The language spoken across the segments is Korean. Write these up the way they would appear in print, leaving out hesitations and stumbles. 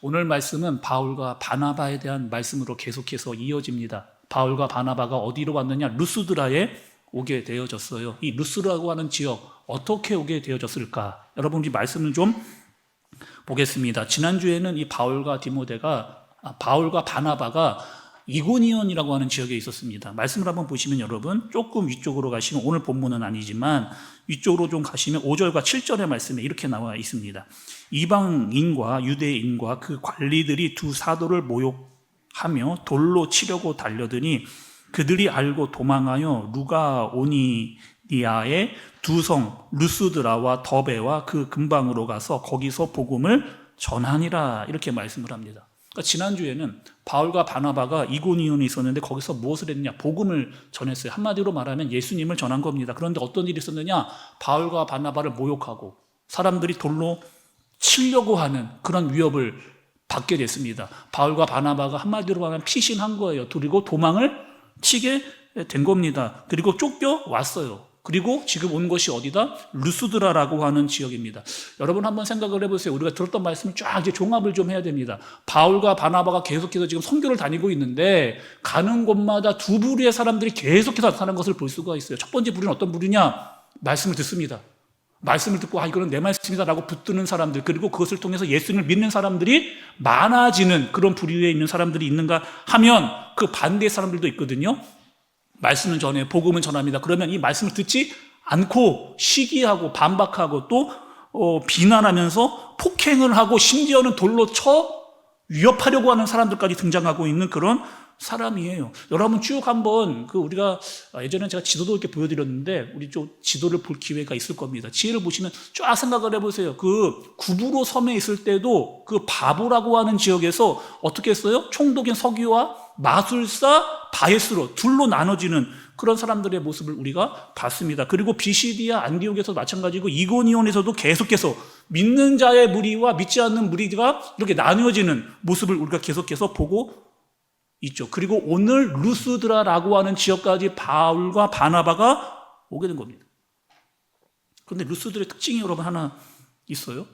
오늘 말씀은 바울과 바나바에 대한 말씀으로 계속해서 이어집니다. 바울과 바나바가 어디로 왔느냐? 루스드라에 오게 되어졌어요. 이 루스라고 하는 지역 어떻게 오게 되어졌을까? 여러분 이 말씀을 좀 보겠습니다. 지난주에는 이 바울과 바나바가 이고니온이라고 하는 지역에 있었습니다. 말씀을 한번 보시면 여러분 조금 위쪽으로 가시면 오늘 본문은 아니지만 위쪽으로 좀 가시면 5절과 7절의 말씀에 이렇게 나와 있습니다. 이방인과 유대인과 그 관리들이 두 사도를 모욕하며 돌로 치려고 달려드니 그들이 알고 도망하여 루가오니아의 두 성 루스드라와 더베와 그 근방으로 가서 거기서 복음을 전하니라 이렇게 말씀을 합니다. 그러니까 지난주에는 바울과 바나바가 이고니온에 있었는데 거기서 무엇을 했느냐? 복음을 전했어요. 한마디로 말하면 예수님을 전한 겁니다. 그런데 어떤 일이 있었느냐? 바울과 바나바를 모욕하고 사람들이 돌로 치려고 하는 그런 위협을 받게 됐습니다. 바울과 바나바가 한마디로 말하면 피신한 거예요. 그리고 도망을 치게 된 겁니다. 그리고 쫓겨왔어요. 그리고 지금 온 것이 어디다? 루스드라라고 하는 지역입니다. 여러분 한번 생각을 해보세요. 우리가 들었던 말씀을 쫙 이제 종합을 좀 해야 됩니다. 바울과 바나바가 계속해서 지금 선교를 다니고 있는데 가는 곳마다 두 부류의 사람들이 계속해서 나타나는 것을 볼 수가 있어요. 첫 번째 부류는 어떤 부류냐? 말씀을 듣습니다. 말씀을 듣고 이거는 내 말씀이다라고 붙드는 사람들, 그리고 그것을 통해서 예수님을 믿는 사람들이 많아지는 그런 부류에 있는 사람들이 있는가 하면 그 반대의 사람들도 있거든요. 말씀은 전해, 복음은 전합니다. 그러면 이 말씀을 듣지 않고 시기하고 반박하고 또 비난하면서 폭행을 하고 심지어는 돌로 쳐 위협하려고 하는 사람들까지 등장하고 있는 그런 사람이에요. 여러분 쭉 한번 우리가 예전에 제가 지도도 이렇게 보여드렸는데 우리 좀 지도를 볼 기회가 있을 겁니다. 지혜를 보시면 쫙 생각을 해보세요. 그 구브로 섬에 있을 때도 그 바보라고 하는 지역에서 어떻게 했어요? 총독인 서기와 마술사 바에스로 둘로 나눠지는 그런 사람들의 모습을 우리가 봤습니다. 그리고 비시디아 안디옥에서도 마찬가지고 이고니온에서도 계속해서 믿는 자의 무리와 믿지 않는 무리가 이렇게 나뉘어지는 모습을 우리가 계속해서 보고 있죠. 그리고 오늘 루스드라라고 하는 지역까지 바울과 바나바가 오게 된 겁니다. 그런데 루스드라의 특징이 여러분 하나 있어요.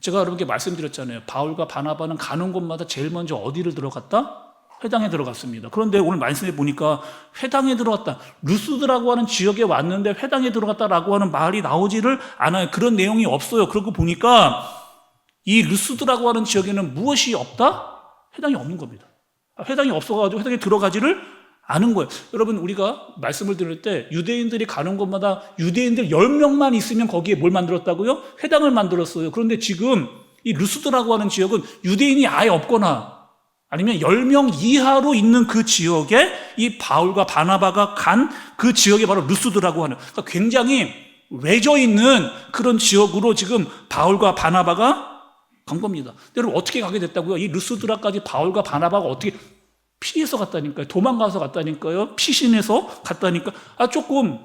제가 여러분께 말씀드렸잖아요. 바울과 바나바는 가는 곳마다 제일 먼저 어디를 들어갔다? 회당에 들어갔습니다. 그런데 오늘 말씀해 보니까 회당에 들어갔다. 루스드라고 하는 지역에 왔는데 회당에 들어갔다라고 하는 말이 나오지를 않아요. 그런 내용이 없어요. 그러고 보니까 이 루스드라고 하는 지역에는 무엇이 없다? 회당이 없는 겁니다. 회당이 없어가지고 회당에 들어가지를 않은 거예요. 여러분 우리가 말씀을 들을 때 유대인들이 가는 곳마다 유대인들 10명만 있으면 거기에 뭘 만들었다고요? 회당을 만들었어요. 그런데 지금 이 루스드라고 하는 지역은 유대인이 아예 없거나 아니면 10명 이하로 있는 그 지역에 이 바울과 바나바가 간 그 지역이 바로 루스드라고 하는, 그러니까 굉장히 외져 있는 그런 지역으로 지금 바울과 바나바가 간 겁니다. 여러분 어떻게 가게 됐다고요? 이 루스드라까지 바울과 바나바가 어떻게 피해서 갔다니까요. 도망가서 갔다니까요. 피신해서 갔다니까. 조금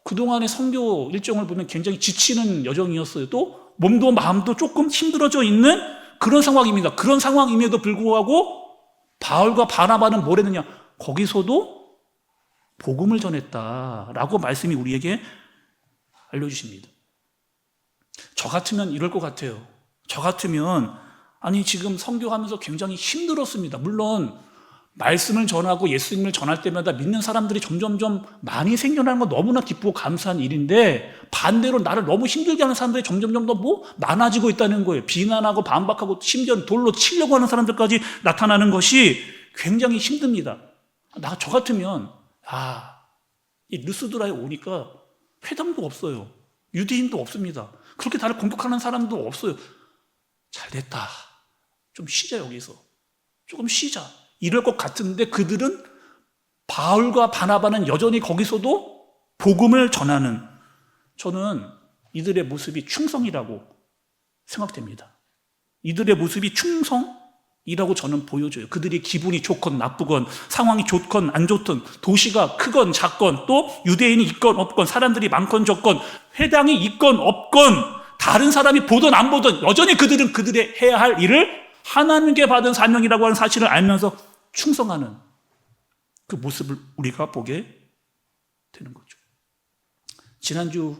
그동안의 선교 일정을 보면 굉장히 지치는 여정이었어요. 또 몸도 마음도 조금 힘들어져 있는 그런 상황입니다. 그런 상황임에도 불구하고 바울과 바나바는 뭘 했느냐? 거기서도 복음을 전했다라고 말씀이 우리에게 알려주십니다. 저 같으면 이럴 것 같아요. 저 같으면 지금 선교하면서 굉장히 힘들었습니다. 물론 말씀을 전하고 예수님을 전할 때마다 믿는 사람들이 점점점 많이 생겨나는 건 너무나 기쁘고 감사한 일인데 반대로 나를 너무 힘들게 하는 사람들이 점점점 더 많아지고 있다는 거예요. 비난하고 반박하고 심지어 돌로 치려고 하는 사람들까지 나타나는 것이 굉장히 힘듭니다. 저 같으면 이 루스드라에 오니까 회당도 없어요. 유대인도 없습니다. 그렇게 나를 공격하는 사람도 없어요. 잘 됐다. 좀 쉬자 여기서. 조금 쉬자. 이럴 것 같은데 그들은 바울과 바나바는 여전히 거기서도 복음을 전하는, 저는 이들의 모습이 충성이라고 생각됩니다. 이들의 모습이 충성이라고 저는 보여줘요. 그들이 기분이 좋건 나쁘건 상황이 좋건 안 좋든 도시가 크건 작건 또 유대인이 있건 없건 사람들이 많건 적건 회당이 있건 없건 다른 사람이 보든 안 보든 여전히 그들은 그들의 해야 할 일을 하나님께 받은 사명이라고 하는 사실을 알면서 충성하는 그 모습을 우리가 보게 되는 거죠. 지난주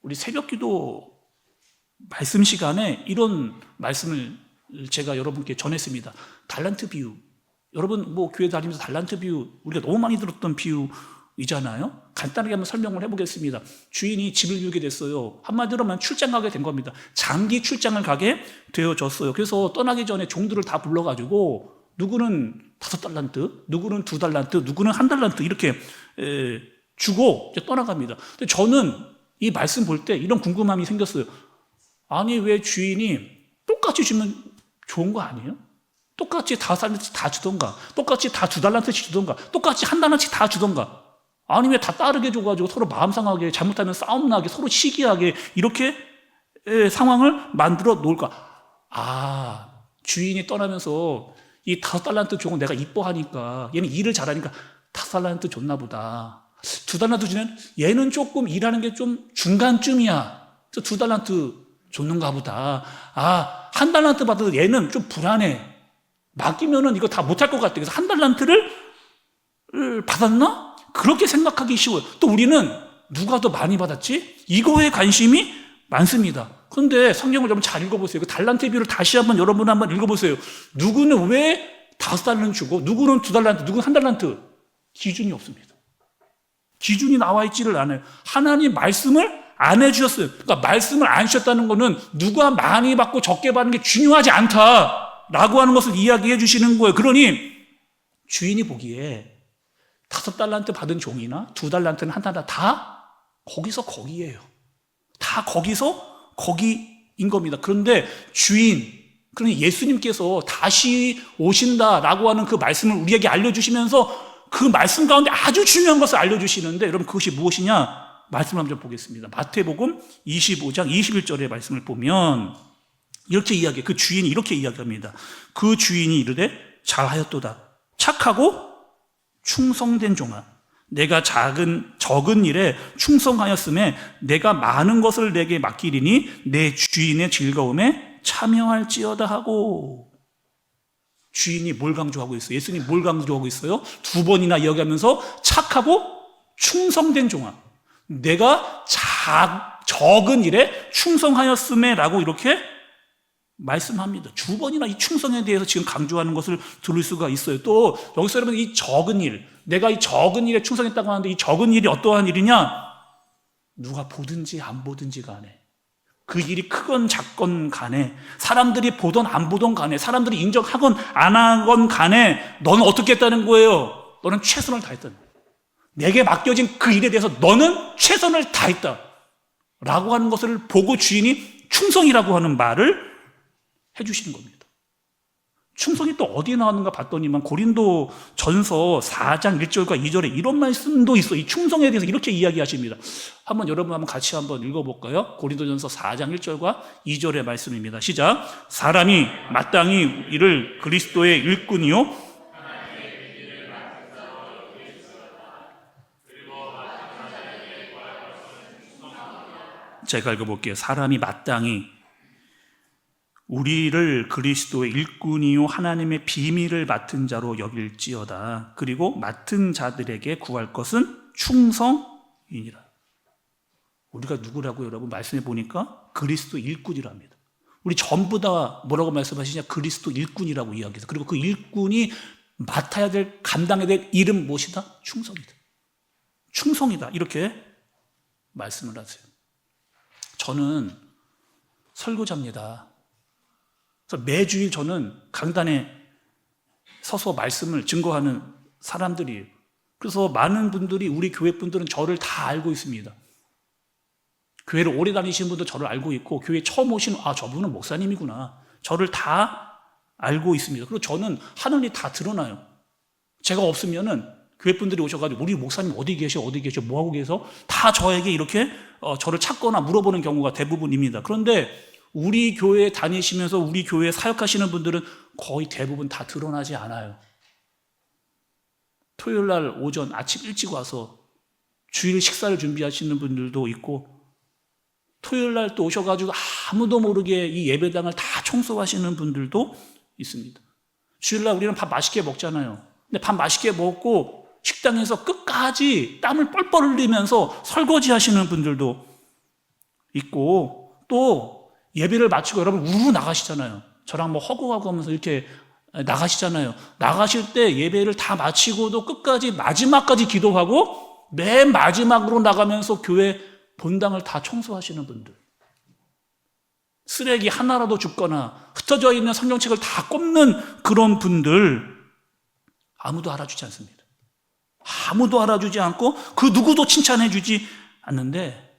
우리 새벽기도 말씀 시간에 이런 말씀을 제가 여러분께 전했습니다. 달란트 비유. 여러분 뭐 교회 다니면서 달란트 비유 우리가 너무 많이 들었던 비유이잖아요. 간단하게 한번 설명을 해보겠습니다. 주인이 집을 비우게 됐어요. 한마디로 하면 출장 가게 된 겁니다. 장기 출장을 가게 되어졌어요. 그래서 떠나기 전에 종들을 다 불러가지고 누구는 5달란트, 누구는 2달란트, 누구는 1달란트 이렇게 주고 이제 떠나갑니다. 근데 저는 이 말씀 볼 때 이런 궁금함이 생겼어요. 아니 왜 주인이 똑같이 주면 좋은 거 아니에요? 똑같이 5달란트 다 주던가, 똑같이 다 2달란트씩 주던가, 똑같이 1달란트씩 다 주던가. 아니 왜 다 따르게 줘가지고 서로 마음 상하게, 잘못하면 싸움 나게, 서로 시기하게 이렇게 상황을 만들어 놓을까? 주인이 떠나면서 이 5달란트 종은 내가 이뻐하니까, 얘는 일을 잘하니까 5달란트 줬나 보다. 2달란트 주면 얘는 조금 일하는 게 좀 중간쯤이야. 그래서 2달란트 줬는가 보다. 1달란트 받아도 얘는 좀 불안해. 맡기면은 이거 다 못할 것 같아. 그래서 1달란트를 받았나? 그렇게 생각하기 쉬워요. 또 우리는 누가 더 많이 받았지? 이거에 관심이 많습니다. 그런데 성경을 여러분 잘 읽어보세요. 그 달란트 비유를 다시 여러분 한번 읽어보세요. 누구는 왜 5달란트 주고 누구는 2달란트, 누구는 1달란트. 기준이 없습니다. 기준이 나와 있지를 않아요. 하나님 말씀을 안 해주셨어요. 그러니까 말씀을 안 주셨다는 것은 누가 많이 받고 적게 받는 게 중요하지 않다라고 하는 것을 이야기해 주시는 거예요. 그러니 주인이 보기에 5달란트 받은 종이나 2달란트는 1달란트 다 거기서 거기예요. 다 거기서 거기인 겁니다. 그런데 그러니 예수님께서 다시 오신다라고 하는 그 말씀을 우리에게 알려주시면서 그 말씀 가운데 아주 중요한 것을 알려주시는데 여러분 그것이 무엇이냐? 말씀 한번 보겠습니다. 마태복음 25장 21절의 말씀을 보면 그 주인이 이렇게 이야기합니다. 그 주인이 이르되 잘하였도다. 착하고 충성된 종아. 내가 적은 일에 충성하였음에 내가 많은 것을 내게 맡기리니 내 주인의 즐거움에 참여할지어다 하고. 주인이 뭘 강조하고 있어요? 예수님이 뭘 강조하고 있어요? 2번이나 이야기하면서 착하고 충성된 종아. 내가 적은 일에 충성하였음에 라고 이렇게 말씀합니다. 2번이나 이 충성에 대해서 지금 강조하는 것을 들을 수가 있어요. 또 여기서 여러분 이 적은 일, 내가 이 적은 일에 충성했다고 하는데 이 적은 일이 어떠한 일이냐? 누가 보든지 안 보든지 간에, 그 일이 크건 작건 간에, 사람들이 보던 안 보던 간에, 사람들이 인정하건 안 하건 간에 너는 어떻게 했다는 거예요? 너는 최선을 다했다는 거예요. 내게 맡겨진 그 일에 대해서 너는 최선을 다했다 라고 하는 것을 보고 주인이 충성이라고 하는 말을 해주시는 겁니다. 충성이 또 어디에 나왔는가 봤더니만 고린도 전서 4장 1절과 2절에 이런 말씀도 있어요. 이 충성에 대해서 이렇게 이야기하십니다. 여러분 같이 한번 읽어볼까요? 고린도 전서 4장 1절과 2절의 말씀입니다. 시작. 사람이 마땅히 이를 그리스도의 일꾼이요 제가 읽어볼게요. 사람이 마땅히 우리를 그리스도의 일꾼이요 하나님의 비밀을 맡은 자로 여길지어다. 그리고 맡은 자들에게 구할 것은 충성이니라. 우리가 누구라고요? 여러분 말씀해 보니까 그리스도 일꾼이랍니다. 우리 전부 다 뭐라고 말씀하시냐? 그리스도 일꾼이라고 이야기해서. 그리고 그 일꾼이 맡아야 될, 감당해야 될 일은 무엇이다? 충성이다. 충성이다. 이렇게 말씀을 하세요. 저는 설교자입니다. 그래서 매주일 저는 강단에 서서 말씀을 증거하는 사람들이에요. 그래서 많은 분들이, 우리 교회 분들은 저를 다 알고 있습니다. 교회를 오래 다니시는 분도 저를 알고 있고, 교회 처음 오신 저분은 목사님이구나, 저를 다 알고 있습니다. 그리고 저는 하는 일이 다 드러나요. 제가 없으면은 교회 분들이 오셔가지고 우리 목사님 어디 계셔 뭐 하고 계셔? 다 저에게 이렇게 저를 찾거나 물어보는 경우가 대부분입니다. 그런데 우리 교회에 다니시면서 우리 교회에 사역하시는 분들은 거의 대부분 다 드러나지 않아요. 토요일 날 오전 아침 일찍 와서 주일 식사를 준비하시는 분들도 있고, 토요일 날 또 오셔가지고 아무도 모르게 이 예배당을 다 청소하시는 분들도 있습니다. 주일 날 우리는 밥 맛있게 먹잖아요. 근데 밥 맛있게 먹고 식당에서 끝까지 땀을 뻘뻘 흘리면서 설거지 하시는 분들도 있고, 또 예배를 마치고 여러분 우르르 나가시잖아요. 저랑 뭐 허구하고 하면서 이렇게 나가시잖아요. 나가실 때 예배를 다 마치고도 끝까지 마지막까지 기도하고 맨 마지막으로 나가면서 교회 본당을 다 청소하시는 분들, 쓰레기 하나라도 줍거나 흩어져 있는 성경책을 다 꼽는 그런 분들, 아무도 알아주지 않습니다. 아무도 알아주지 않고 그 누구도 칭찬해 주지 않는데,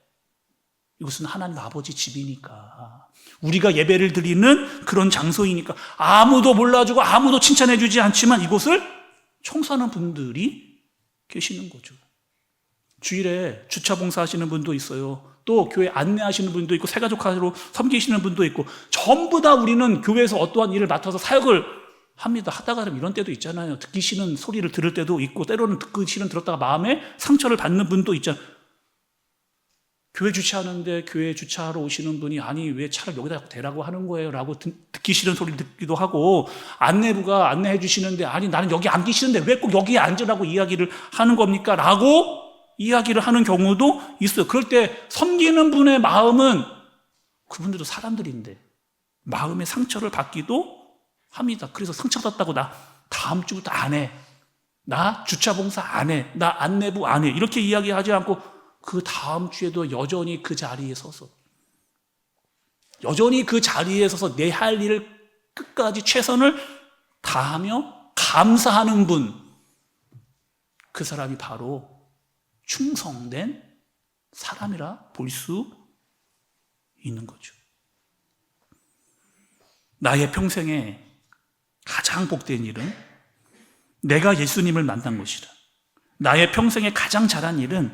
이것은 하나님 아버지 집이니까, 우리가 예배를 드리는 그런 장소이니까 아무도 몰라주고 아무도 칭찬해 주지 않지만 이곳을 청소하는 분들이 계시는 거죠. 주일에 주차 봉사하시는 분도 있어요. 또 교회 안내하시는 분도 있고 새가족화로 섬기시는 분도 있고, 전부 다 우리는 교회에서 어떠한 일을 맡아서 사역을 합니다. 하다가 이런 때도 있잖아요. 듣기 싫은 소리를 들을 때도 있고, 때로는 듣기 싫은 들었다가 마음에 상처를 받는 분도 있잖아요. 교회 주차하는데 교회 주차하러 오시는 분이 아니 왜 차를 여기다 대라고 하는 거예요? 라고 듣기 싫은 소리 듣기도 하고, 안내부가 안내해 주시는데 아니 나는 여기 앉기 싫은데 왜 꼭 여기에 앉으라고 이야기를 하는 겁니까? 라고 이야기를 하는 경우도 있어요. 그럴 때 섬기는 분의 마음은, 그분들도 사람들인데 마음의 상처를 받기도 합니다. 그래서 상처받았다고 나 다음 주부터 안 해, 나 주차 봉사 안 해, 나 안내부 안 해, 이렇게 이야기하지 않고 그 다음 주에도 여전히 그 자리에 서서, 여전히 그 자리에 서서 내 할 일을 끝까지 최선을 다하며 감사하는 분, 그 사람이 바로 충성된 사람이라 볼 수 있는 거죠. 나의 평생에 가장 복된 일은 내가 예수님을 만난 것이라. 나의 평생에 가장 잘한 일은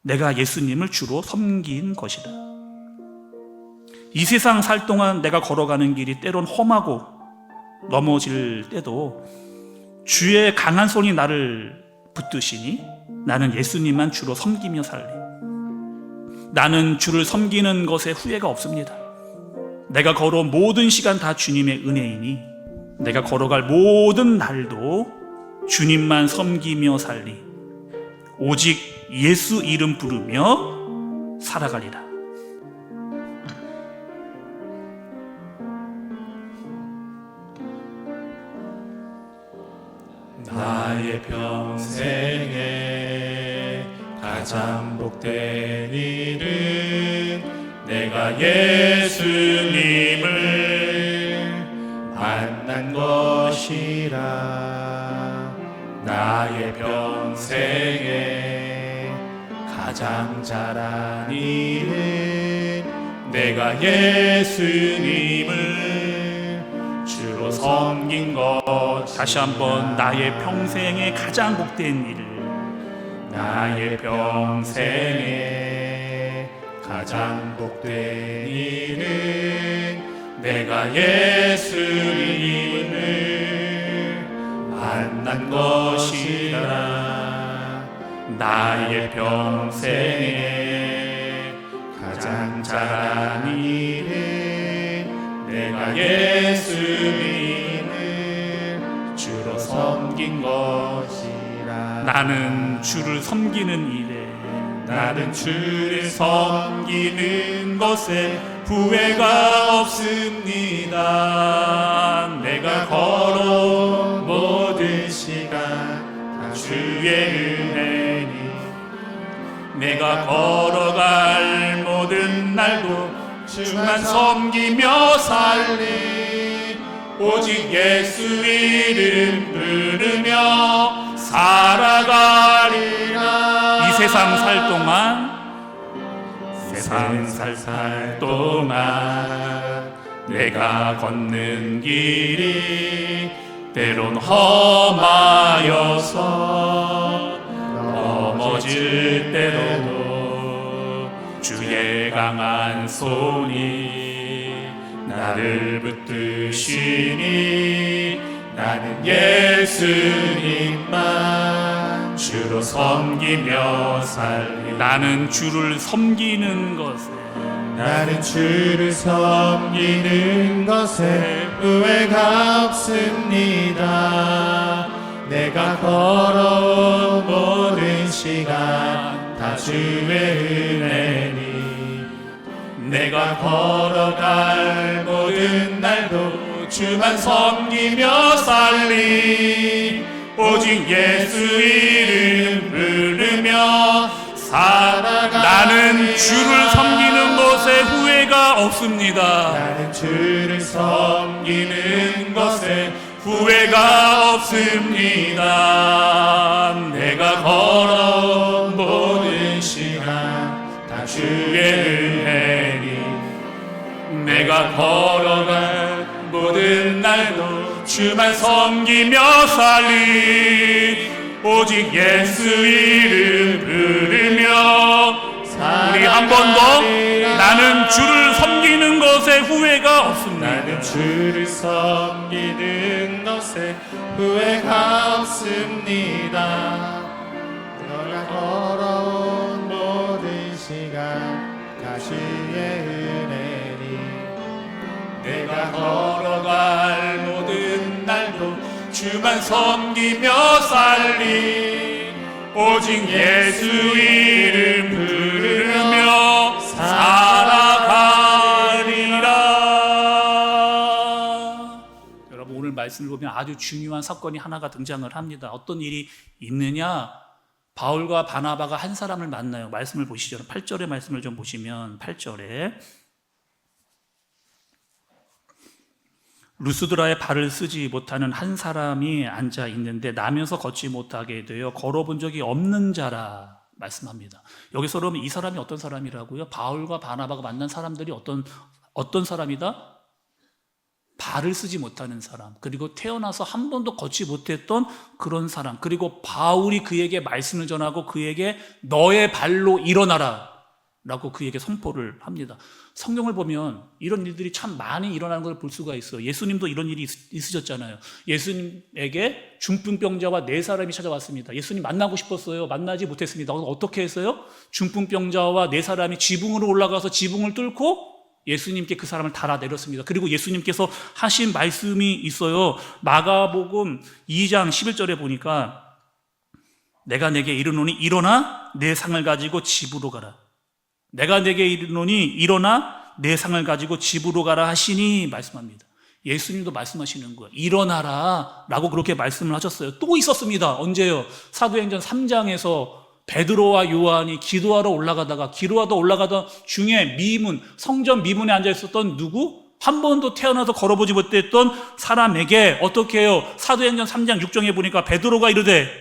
내가 예수님을 주로 섬긴 것이다. 이 세상 살 동안 내가 걸어가는 길이 때론 험하고 넘어질 때도 주의 강한 손이 나를 붙드시니 나는 예수님만 주로 섬기며 살리. 나는 주를 섬기는 것에 후회가 없습니다. 내가 걸어온 모든 시간 다 주님의 은혜이니 내가 걸어갈 모든 날도 주님만 섬기며 살리. 오직 예수 이름 부르며 살아가리라. 나의 평생에 가장 복된 일은 내가 예수님을 만난 것이라. 나의 평생에 가장 잘한 일은 내가 예수님을 주로 섬긴 것. 다시 한번, 나의 평생에 가장 복된 일을. 나의 평생에 가장 복된 일은 내가 예수님을 만난 것이라. 나의 평생에 가장 잘한 일은 내가 예수님을 주로 섬긴 것이라. 나는 주를 섬기는 일에, 나는 주를 섬기는 것에 후회가 없습니다. 내가 걸어온 모든 시간 다 주의 은혜니 내가 걸어갈 모든 날도 주만 섬기며 살리. 오직 예수 이름 부르며 살아가리라. 이 세상 살 동안, 세상 살 동안 내가 걷는 길이 때론 험하여서 넘어질 때도 주의 강한 손이 나를 붙드시니 나는 예수님만 주로 섬기며 살리. 나는 주를 섬기는 것에, 나는 주를 섬기는 것에 후회가 없습니다. 내가 걸어온 모든 시간 다 주의 은혜니 내가 걸어갈 모든 날도 주만 섬기며 살리 오직 예수 이름 부르며 살아가 나는 주를 섬기는 것에 후회가 없습니다. 나는 주를 섬기는 것에 후회가 없습니다. 내가 걸어온 모든 시간 다 주의 주의 은혜니 내가 걸어간 모든 날도 주만 섬기며 살리 오직 예수 이름 부르며 우리 한 번 더 나는 주를 섬기는 것에 후회가 없습니다. 나는 주를 섬기는 것에 후회가 없습니다. 너가 걸어온 모든 시간 다 주의 은혜니 내가 걸어갈 모든 날도 주만 섬기며 살리 오직 예수 이름 부르며 살아가리라. 여러분 오늘 말씀을 보면 아주 중요한 사건이 하나가 등장을 합니다. 어떤 일이 있느냐? 바울과 바나바가 한 사람을 만나요. 말씀을 보시죠. 8절의 말씀을 좀 보시면 8절에 루스드라의 발을 쓰지 못하는 한 사람이 앉아 있는데 나면서 걷지 못하게 되어 걸어본 적이 없는 자라 말씀합니다. 여기서 그러면 이 사람이 어떤 사람이라고요? 바울과 바나바가 만난 사람들이 어떤 사람이다? 발을 쓰지 못하는 사람, 그리고 태어나서 한 번도 걷지 못했던 그런 사람, 그리고 바울이 그에게 말씀을 전하고 그에게 너의 발로 일어나라 라고 그에게 선포를 합니다. 성경을 보면 이런 일들이 참 많이 일어나는 걸 볼 수가 있어요. 예수님도 이런 일이 있으셨잖아요. 예수님에게 중풍병자와 4사람이 찾아왔습니다. 예수님 만나고 싶었어요. 만나지 못했습니다. 어떻게 했어요? 중풍병자와 4사람이 지붕으로 올라가서 지붕을 뚫고 예수님께 그 사람을 달아내렸습니다. 그리고 예수님께서 하신 말씀이 있어요. 마가복음 2장 11절에 보니까 내가 내게 이르노니 일어나 내 상을 가지고 집으로 가라. 내가 내게 이르노니 일어나 내 상을 가지고 집으로 가라 하시니 말씀합니다. 예수님도 말씀하시는 거예요. 일어나라 라고 그렇게 말씀을 하셨어요. 또 있었습니다. 언제요? 사도행전 3장에서 베드로와 요한이 기도하러 올라가던 중에 성전 미문에 앉아 있었던 누구? 한 번도 태어나서 걸어보지 못했던 사람에게 어떻게 해요? 사도행전 3장 6절에 보니까 베드로가 이르되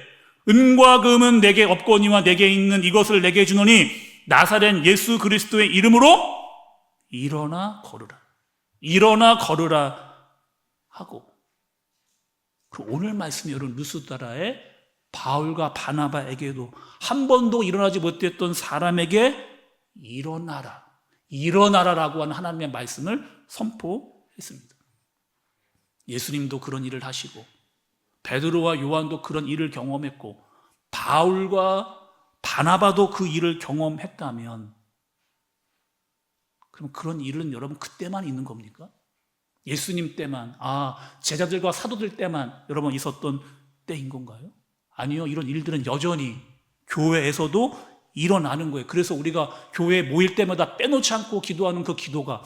은과 금은 내게 없거니와 내게 있는 이것을 내게 주노니 나사렛 예수 그리스도의 이름으로 일어나 걸으라 하고, 그 오늘 말씀이 여러분 루스드라의 바울과 바나바에게도 한 번도 일어나지 못했던 사람에게 일어나라라고 하는 하나님의 말씀을 선포했습니다. 예수님도 그런 일을 하시고 베드로와 요한도 그런 일을 경험했고 바울과 바나바도 그 일을 경험했다면 그럼 그런 일은 여러분 그때만 있는 겁니까? 예수님 때만, 제자들과 사도들 때만 여러분 있었던 때인 건가요? 아니요, 이런 일들은 여전히 교회에서도 일어나는 거예요. 그래서 우리가 교회에 모일 때마다 빼놓지 않고 기도하는 그 기도가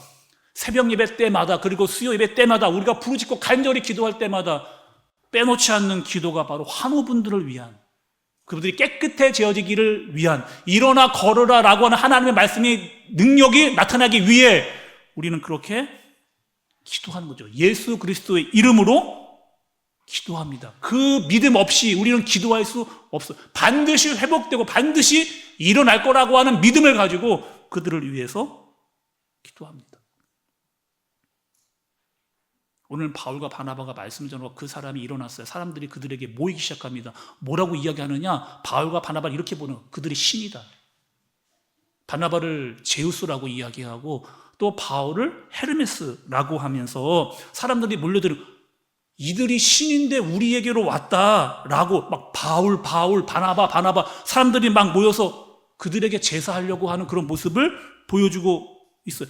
새벽 예배 때마다 그리고 수요 예배 때마다 우리가 부르짖고 간절히 기도할 때마다 빼놓지 않는 기도가 바로 환우분들을 위한, 그분들이 깨끗해 지어지기를 위한 일어나 걸으라 라고 하는 하나님의 말씀이 능력이 나타나기 위해 우리는 그렇게 기도하는 거죠. 예수 그리스도의 이름으로 기도합니다. 그 믿음 없이 우리는 기도할 수 없어요. 반드시 회복되고 반드시 일어날 거라고 하는 믿음을 가지고 그들을 위해서 기도합니다. 오늘 바울과 바나바가 말씀을 전하고 그 사람이 일어났어요. 사람들이 그들에게 모이기 시작합니다. 뭐라고 이야기하느냐? 바울과 바나바를 이렇게 보는 거예요. 그들이 신이다. 바나바를 제우스라고 이야기하고 또 바울을 헤르메스라고 하면서 사람들이 몰려들은, 이들이 신인데 우리에게로 왔다라고 막 바울, 바나바 사람들이 막 모여서 그들에게 제사하려고 하는 그런 모습을 보여주고 있어요.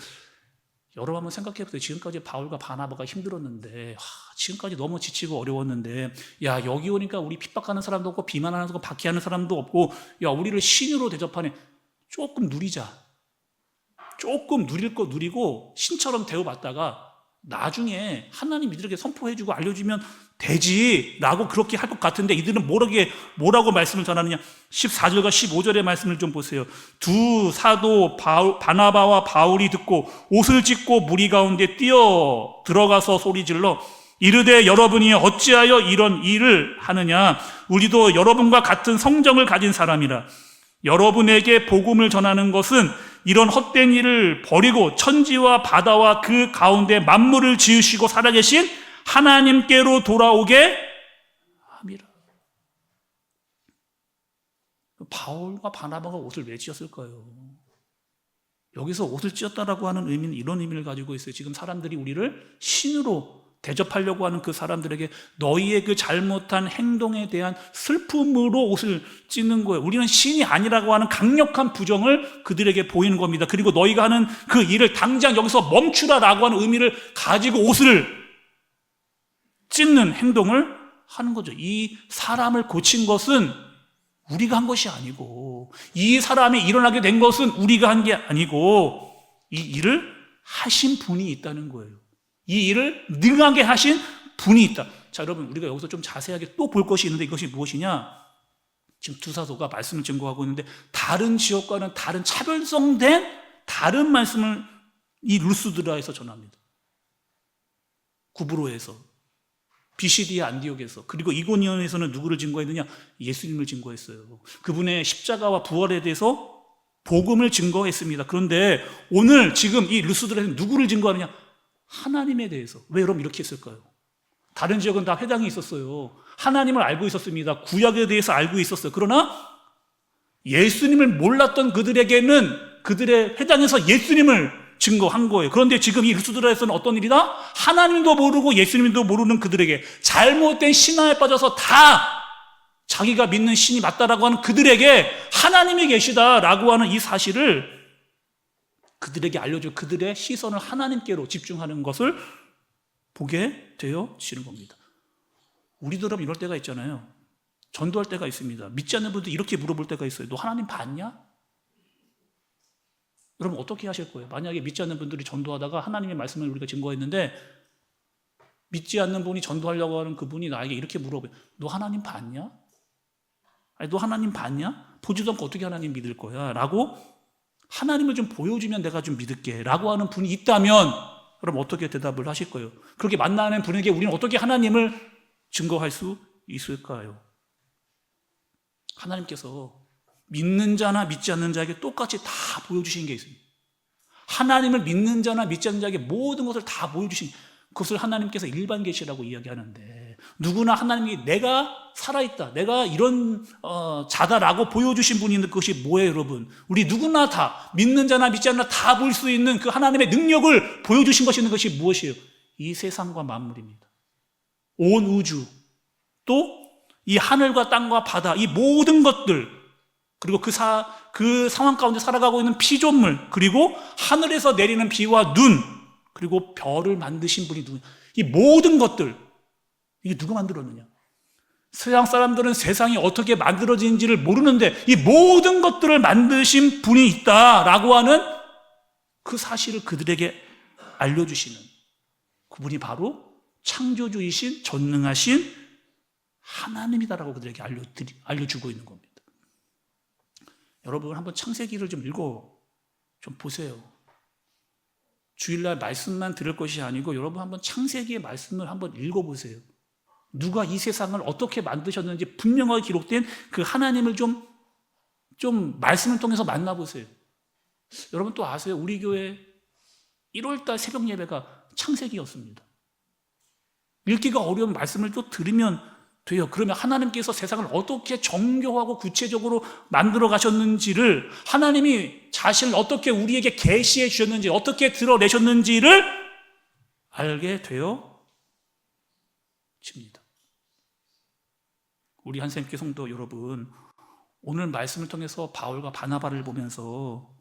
여러분 한번 생각해 보세요. 지금까지 바울과 바나바가 힘들었는데, 지금까지 너무 지치고 어려웠는데, 야, 여기 오니까 우리 핍박하는 사람도 없고 비난하는 사람도 없고 박해하는 사람도 없고, 야, 우리를 신으로 대접하네. 조금 누리자. 조금 누릴 거 누리고 신처럼 대우받다가 나중에 하나님 이들에게 선포해주고 알려주면 되지라고 그렇게 할 것 같은데 이들은 뭐라고 말씀을 전하느냐. 14절과 15절의 말씀을 좀 보세요. 두 사도 바나바와 바울이 듣고 옷을 찢고 무리 가운데 뛰어 들어가서 소리질러 이르되 여러분이 어찌하여 이런 일을 하느냐. 우리도 여러분과 같은 성정을 가진 사람이라. 여러분에게 복음을 전하는 것은 이런 헛된 일을 버리고 천지와 바다와 그 가운데 만물을 지으시고 살아계신 하나님께로 돌아오게 함이라. 바울과 바나바가 옷을 왜 찢었을까요? 여기서 옷을 찢었다라고 하는 의미는 이런 의미를 가지고 있어요. 지금 사람들이 우리를 신으로 대접하려고 하는 그 사람들에게 너희의 그 잘못한 행동에 대한 슬픔으로 옷을 찢는 거예요. 우리는 신이 아니라고 하는 강력한 부정을 그들에게 보이는 겁니다. 그리고 너희가 하는 그 일을 당장 여기서 멈추라라고 하는 의미를 가지고 옷을 찢는 행동을 하는 거죠. 이 사람을 고친 것은 우리가 한 것이 아니고, 이 사람이 일어나게 된 것은 우리가 한 게 아니고, 이 일을 하신 분이 있다는 거예요. 이 일을 능하게 하신 분이 있다. 자, 여러분, 우리가 여기서 좀 자세하게 또 볼 것이 있는데 이것이 무엇이냐? 지금 두 사도가 말씀을 증거하고 있는데 다른 지역과는 다른 차별성된 다른 말씀을 이 루스드라에서 전합니다. 구브로에서, 비시디아 안디옥에서, 그리고 이고니온에서는 누구를 증거했느냐? 예수님을 증거했어요. 그분의 십자가와 부활에 대해서 복음을 증거했습니다. 그런데 오늘 지금 이 루스드라에서 누구를 증거하느냐? 하나님에 대해서. 왜 여러분 이렇게 했을까요? 다른 지역은 다 회당이 있었어요. 하나님을 알고 있었습니다. 구약에 대해서 알고 있었어요. 그러나 예수님을 몰랐던 그들에게는 그들의 회당에서 예수님을 증거한 거예요. 그런데 지금 이 루스드라에서는 어떤 일이다? 하나님도 모르고 예수님도 모르는 그들에게, 잘못된 신화에 빠져서 다 자기가 믿는 신이 맞다라고 하는 그들에게 하나님이 계시다라고 하는 이 사실을 그들에게 알려줘 그들의 시선을 하나님께로 집중하는 것을 보게 되어지는 겁니다. 우리들은 이럴 때가 있잖아요. 전도할 때가 있습니다. 믿지 않는 분들 이렇게 물어볼 때가 있어요. 너 하나님 봤냐? 여러분 어떻게 하실 거예요? 만약에 믿지 않는 분들이 전도하다가 하나님의 말씀을 우리가 증거했는데 믿지 않는 분이 전도하려고 하는 그분이 나에게 이렇게 물어봐요. 너 하나님 봤냐? 아니, 너 하나님 봤냐? 보지도 않고 어떻게 하나님 믿을 거야? 라고 하나님을 좀 보여주면 내가 좀 믿을게 라고 하는 분이 있다면 그럼 어떻게 대답을 하실 거예요? 그렇게 만나는 분에게 우리는 어떻게 하나님을 증거할 수 있을까요? 하나님께서 믿는 자나 믿지 않는 자에게 똑같이 다 보여주신 게 있습니다. 하나님을 믿는 자나 믿지 않는 자에게 모든 것을 다 보여주신, 그것을 하나님께서 일반 계시라고 이야기하는데, 누구나 하나님이 내가 살아있다, 내가 이런 자다라고 보여주신 분이 있는 것이 뭐예요, 여러분? 우리 누구나 다 믿는 자나 믿지 않는 자 다 볼 수 있는 그 하나님의 능력을 보여주신 것이 있는 것이 무엇이에요? 이 세상과 만물입니다. 온 우주, 또 이 하늘과 땅과 바다, 이 모든 것들, 그리고 그 상황 가운데 살아가고 있는 피조물, 그리고 하늘에서 내리는 비와 눈, 그리고 별을 만드신 분이 누구냐? 이 모든 것들, 이게 누가 만들었느냐? 서양 사람들은 세상이 어떻게 만들어진지를 모르는데 이 모든 것들을 만드신 분이 있다라고 하는 그 사실을 그들에게 알려주시는 그분이 바로 창조주이신 전능하신 하나님이다라고 그들에게 알려주고 있는 겁니다. 여러분 한번 창세기를 좀 좀 보세요. 주일날 말씀만 들을 것이 아니고 여러분 한번 창세기의 말씀을 한번 읽어보세요. 누가 이 세상을 어떻게 만드셨는지 분명하게 기록된 그 하나님을 좀 말씀을 통해서 만나보세요. 여러분 또 아세요? 우리 교회 1월달 새벽 예배가 창세기였습니다. 읽기가 어려운 말씀을 또 들으면 돼요. 그러면 하나님께서 세상을 어떻게 정교하고 구체적으로 만들어 가셨는지를, 하나님이 자신을 어떻게 우리에게 계시해 주셨는지, 어떻게 드러내셨는지를 알게 되어집니다. 우리 한샘교회 성도 여러분, 오늘 말씀을 통해서 바울과 바나바를 보면서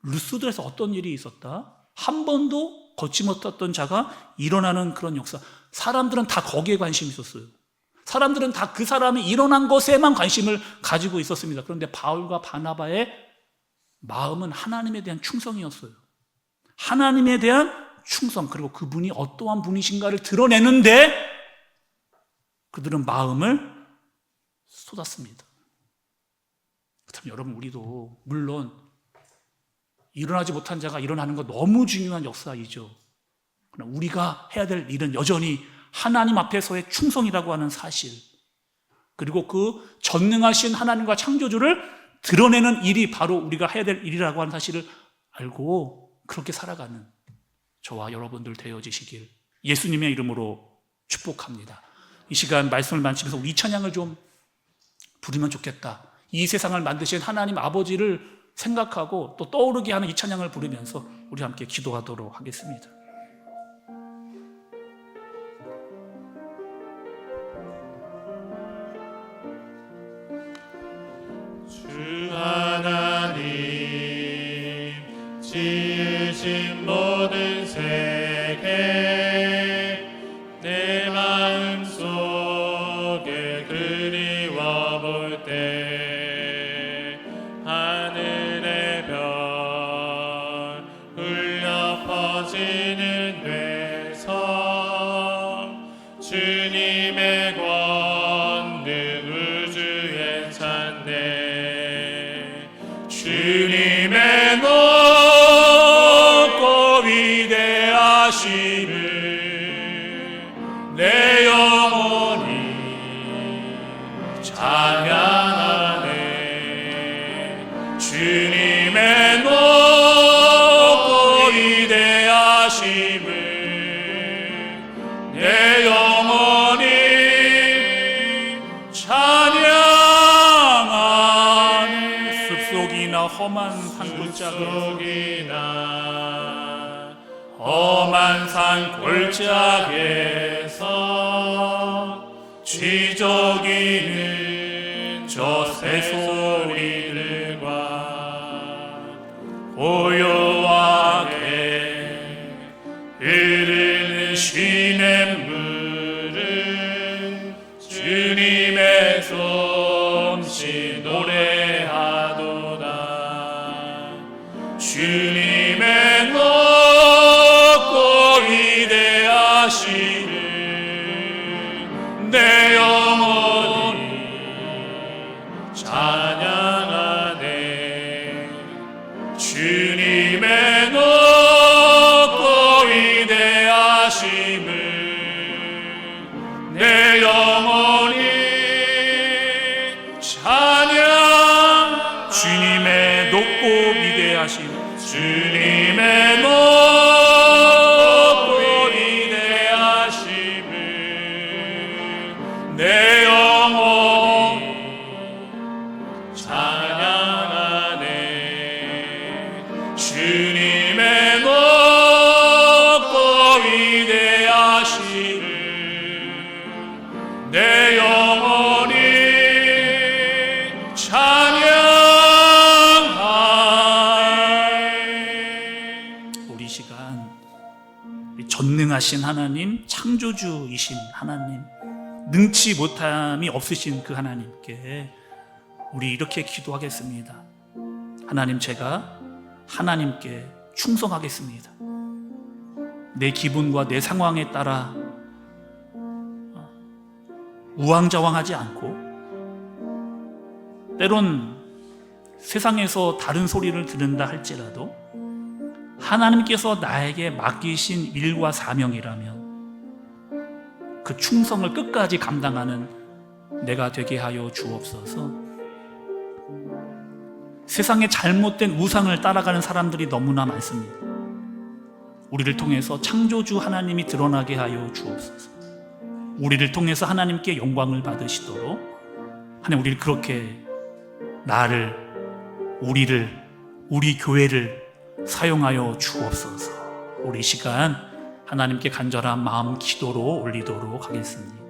루스드에서 어떤 일이 있었다? 한 번도 걷지 못했던 자가 일어나는 그런 역사. 사람들은 다 거기에 관심이 있었어요. 사람들은 다 그 사람이 일어난 것에만 관심을 가지고 있었습니다. 그런데 바울과 바나바의 마음은 하나님에 대한 충성이었어요. 하나님에 대한 충성, 그리고 그분이 어떠한 분이신가를 드러내는데 그들은 마음을 쏟았습니다. 그렇다면 여러분, 우리도 물론 일어나지 못한 자가 일어나는 거 너무 중요한 역사이죠. 그러나 우리가 해야 될 일은 여전히 하나님 앞에서의 충성이라고 하는 사실, 그리고 그 전능하신 하나님과 창조주를 드러내는 일이 바로 우리가 해야 될 일이라고 하는 사실을 알고 그렇게 살아가는 저와 여러분들 되어지시길 예수님의 이름으로 축복합니다. 이 시간 말씀을 마치면서 우리 이 찬양을 좀 부르면 좋겠다. 이 세상을 만드신 하나님 아버지를 생각하고 또 떠오르게 하는 이 찬양을 부르면서 우리 함께 기도하도록 하겠습니다. 주 하나님 지으신 모든 세계 내 마음속에 그리워 볼 때 하늘의 별 울려 퍼지는 외성 주님의 권능 우주에 찬네 주님의 높고 위대하심을 내 영혼이 찬양하네 주님의 높고 위대하심을 내 영혼이 찬양하네 숲속이나 험한 산 골짜기에서 쥐저기는 저 새소리들과 고요하게 흐르는 시냇물은 주님의 솜씨 노래하도다. 주님의 높고 위대하심을 내 영혼이 찬양하네. 주님의 높고 위대하심을 내 영혼이 찬양. 주님의 높고 위대하심, 주님의 높고 위대하심을 내 영혼이 찬양하네. 주님의 높고 위대하심을 내 영혼이 우리 시간 전능하신 하나님, 창조주이신 하나님, 능치 못함이 없으신 그 하나님께 우리 이렇게 기도하겠습니다. 하나님, 제가 하나님께 충성하겠습니다. 내 기분과 내 상황에 따라 우왕좌왕하지 않고, 때론 세상에서 다른 소리를 들은다 할지라도 하나님께서 나에게 맡기신 일과 사명이라면 그 충성을 끝까지 감당하는 내가 되게 하여 주옵소서. 세상에 잘못된 우상을 따라가는 사람들이 너무나 많습니다. 우리를 통해서 창조주 하나님이 드러나게 하여 주옵소서. 우리를 통해서 하나님께 영광을 받으시도록 하나님, 우리를 그렇게 나를, 우리를, 우리 교회를 사용하여 주옵소서. 우리 시간 하나님께 간절한 마음 기도로 올리도록 하겠습니다.